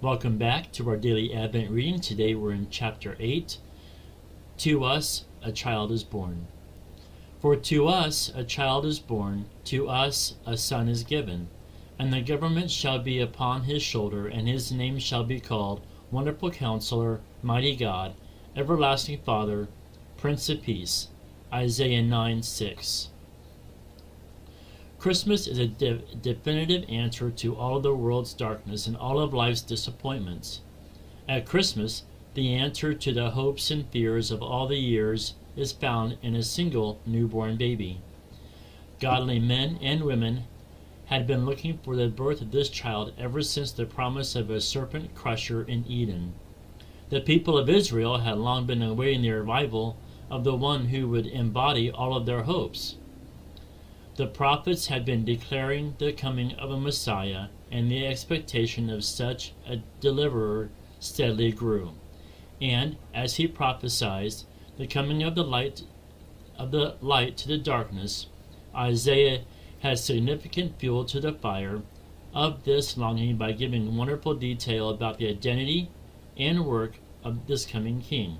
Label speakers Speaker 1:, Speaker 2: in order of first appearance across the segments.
Speaker 1: Welcome back to our daily Advent reading. Today we're in chapter 8. To us a child is born. For to us a child is born, to us a son is given, and the government shall be upon his shoulder, and his name shall be called Wonderful Counselor, Mighty God, Everlasting Father, Prince of Peace. Isaiah 9:6. Christmas is a definitive answer to all of the world's darkness and all of life's disappointments. At Christmas, the answer to the hopes and fears of all the years is found in a single newborn baby. Godly men and women had been looking for the birth of this child ever since the promise of a serpent crusher in Eden. The people of Israel had long been awaiting the arrival of the one who would embody all of their hopes. The prophets had been declaring the coming of a Messiah, and the expectation of such a deliverer steadily grew. And, as he prophesied, the coming of the light to the darkness, Isaiah has significant fuel to the fire of this longing by giving wonderful detail about the identity and work of this coming king.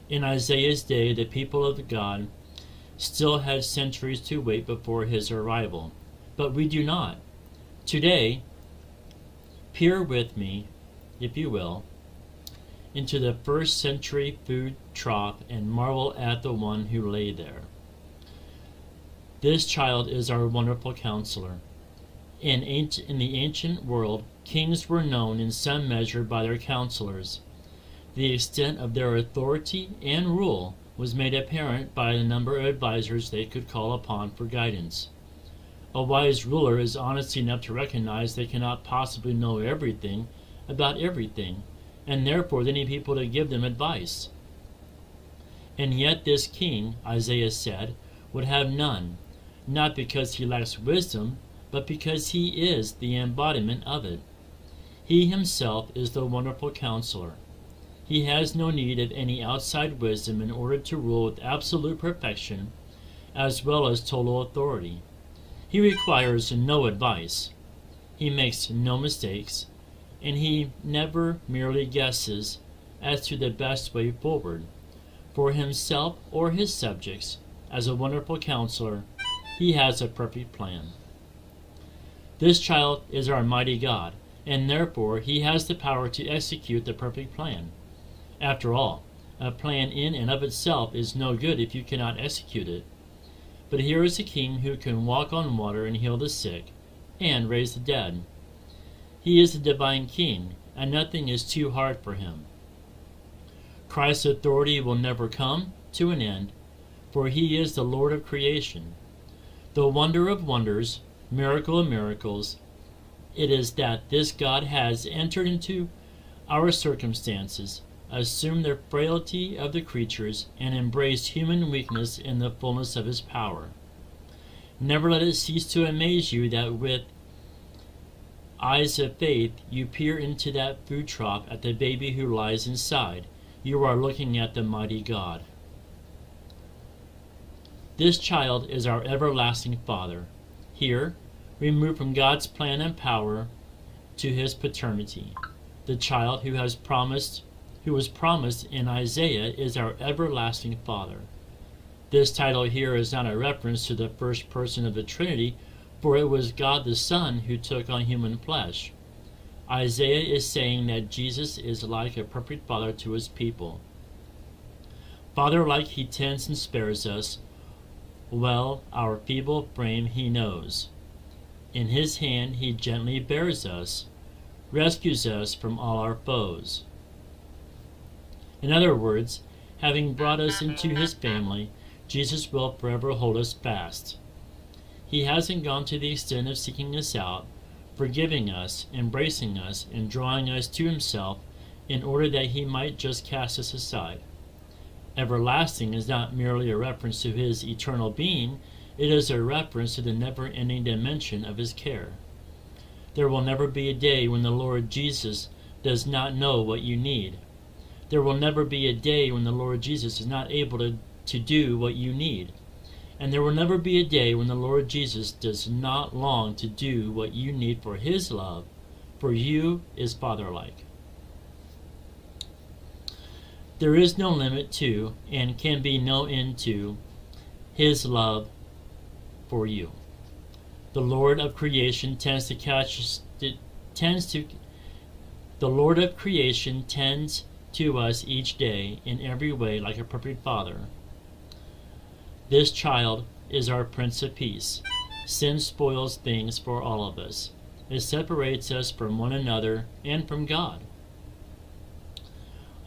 Speaker 1: In Isaiah's day, the people of God still had centuries to wait before his arrival, but we do not. Today, peer with me, if you will, into the first century food trough and marvel at the one who lay there. This child is our wonderful counselor. In the ancient world, kings were known in some measure by their counselors. The extent of their authority and rule was made apparent by the number of advisors they could call upon for guidance. A wise ruler is honest enough to recognize they cannot possibly know everything about everything, and therefore they need people to give them advice. And yet this king, Isaiah said, would have none, not because he lacks wisdom, but because he is the embodiment of it. He himself is the wonderful counselor. He has no need of any outside wisdom in order to rule with absolute perfection as well as total authority. He requires no advice. He makes no mistakes, and he never merely guesses as to the best way forward. For himself or his subjects, as a wonderful counselor, he has a perfect plan. This child is our mighty God, and therefore he has the power to execute the perfect plan. After all, a plan in and of itself is no good if you cannot execute it. But here is a king who can walk on water and heal the sick, and raise the dead. He is the divine king, and nothing is too hard for him. Christ's authority will never come to an end, for he is the Lord of creation. The wonder of wonders, miracle of miracles, it is that this God has entered into our circumstances, assumed the frailty of the creatures, and embraced human weakness in the fullness of his power. Never let it cease to amaze you that with eyes of faith you peer into that food trough at the baby who lies inside. You are looking at the mighty God. This child is our everlasting Father. Here, removed from God's plan and power to his paternity. The child who was promised in Isaiah is our everlasting Father. This title here is not a reference to the first person of the Trinity, for it was God the Son who took on human flesh. Isaiah is saying that Jesus is like a perfect Father to his people. Father-like he tends and spares us, well our feeble frame he knows. In his hand he gently bears us, rescues us from all our foes. In other words, having brought us into his family, Jesus will forever hold us fast. He hasn't gone to the extent of seeking us out, forgiving us, embracing us, and drawing us to himself in order that he might just cast us aside. Everlasting is not merely a reference to his eternal being, it is a reference to the never-ending dimension of his care. There will never be a day when the Lord Jesus does not know what you need. There will never be a day when the Lord Jesus is not able to do what you need. And there will never be a day when the Lord Jesus does not long to do what you need for his love, for you is father-like. There is no limit to, and can be no end to, his love for you. The Lord of creation tends to us each day in every way like a perfect Father. This child is our Prince of Peace. Sin spoils things for all of us. It separates us from one another and from God.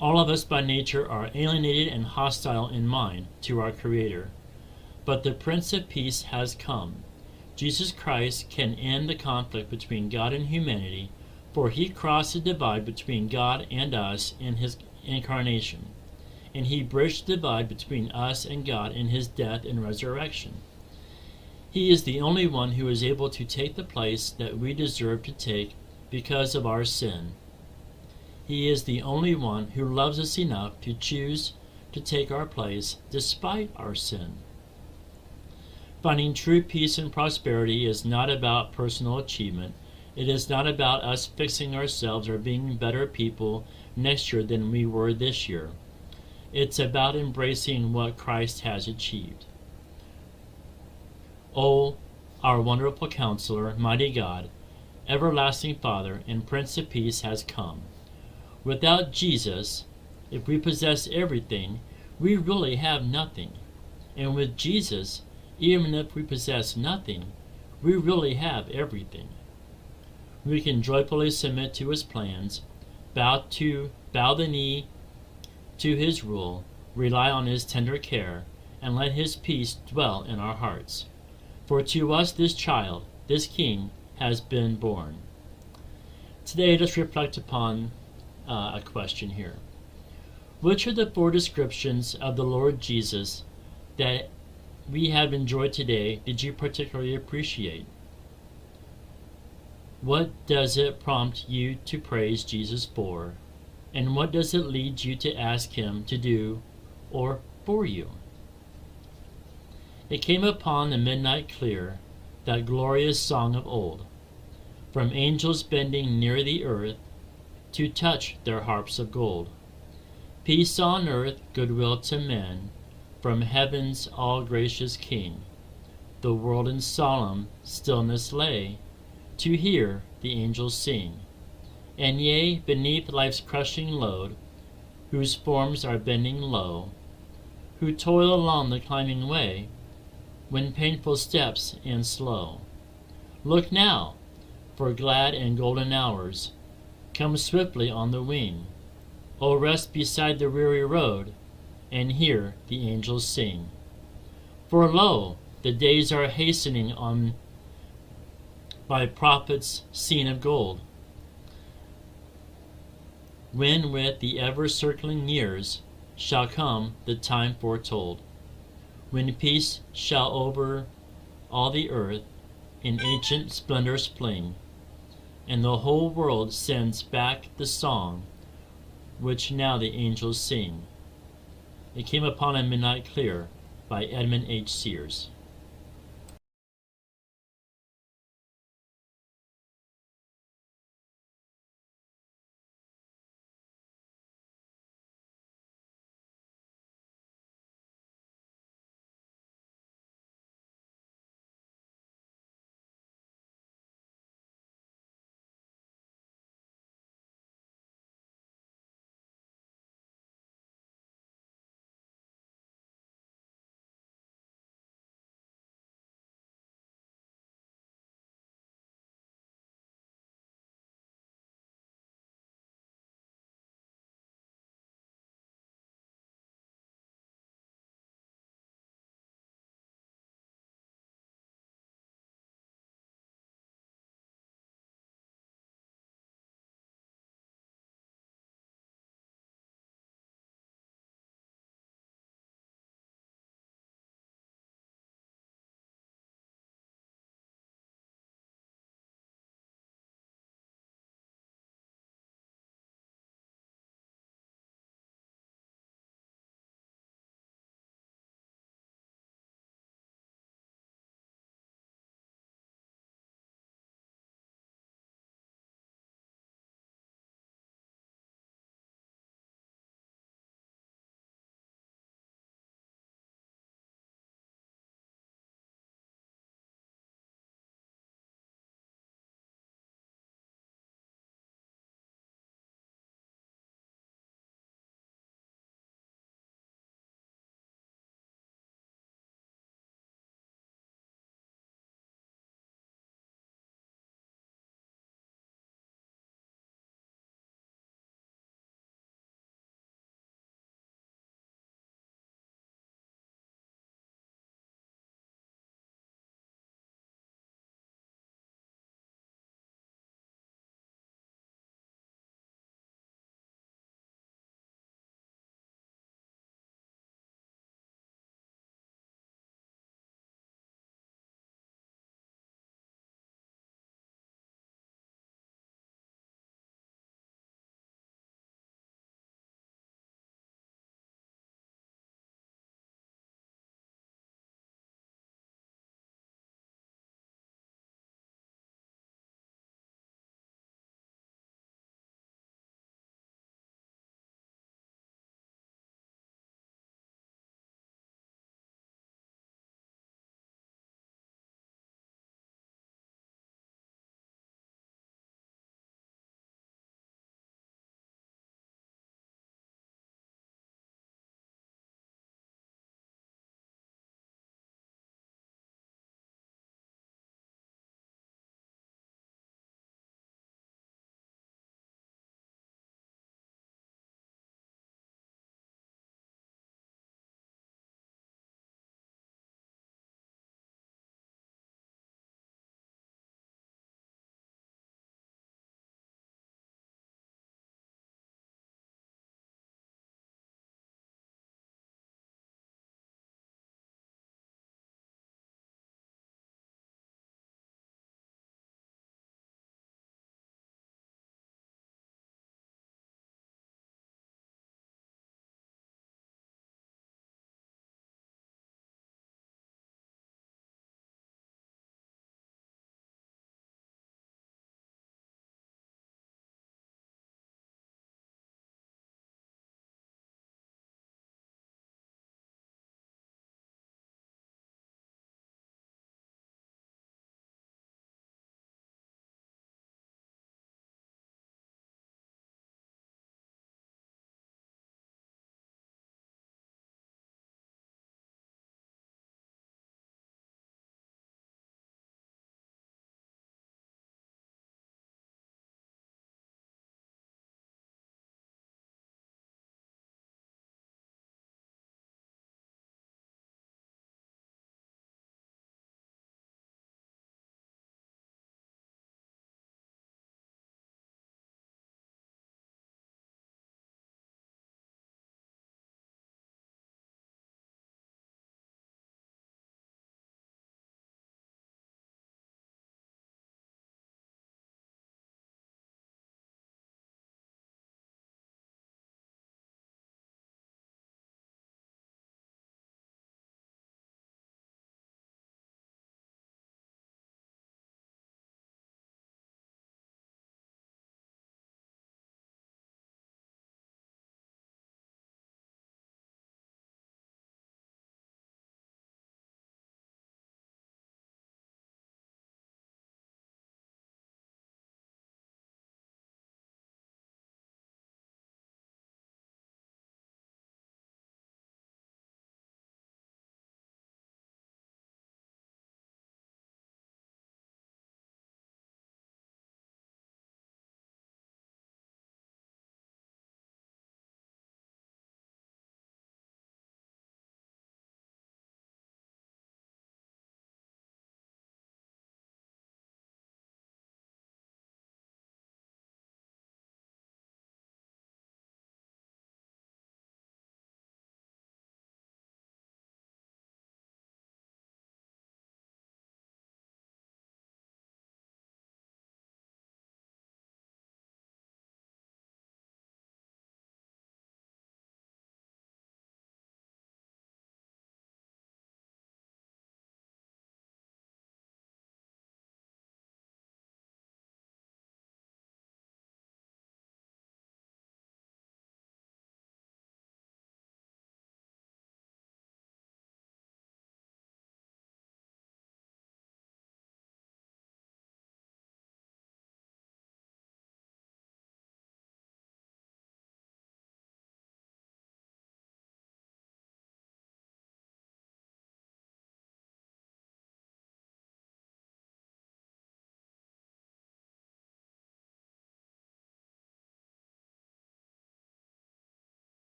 Speaker 1: All of us by nature are alienated and hostile in mind to our Creator. But the Prince of Peace has come. Jesus Christ can end the conflict between God and humanity, for he crossed the divide between God and us in his incarnation, and he bridged the divide between us and God in his death and resurrection. He is the only one who is able to take the place that we deserve to take because of our sin. He is the only one who loves us enough to choose to take our place despite our sin. Finding true peace and prosperity is not about personal achievement. It is not about us fixing ourselves or being better people next year than we were this year. It's about embracing what Christ has achieved. O, our wonderful Counselor, mighty God, everlasting Father, and Prince of Peace has come. Without Jesus, if we possess everything, we really have nothing. And with Jesus, even if we possess nothing, we really have everything. We can joyfully submit to his plans, bow the knee to his rule, rely on his tender care, and let his peace dwell in our hearts. For to us this child, this King, has been born. Today, let's reflect upon a question here. Which of the 4 descriptions of the Lord Jesus that we have enjoyed today did you particularly appreciate? What does it prompt you to praise Jesus for? And what does it lead you to ask him to do or for you? It came upon the midnight clear, that glorious song of old, from angels bending near the earth to touch their harps of gold. Peace on earth, goodwill to men, from heaven's all-gracious King. The world in solemn stillness lay, to hear the angels sing. And yea, beneath life's crushing load, whose forms are bending low, who toil along the climbing way, when painful steps and slow. Look now, for glad and golden hours come swiftly on the wing. O rest beside the weary road, and hear the angels sing. For lo, the days are hastening on by prophets seen of gold, when with the ever-circling years shall come the time foretold, when peace shall over all the earth in ancient splendor spling, and the whole world sends back the song which now the angels sing. It Came Upon a Midnight Clear by Edmund H. Sears.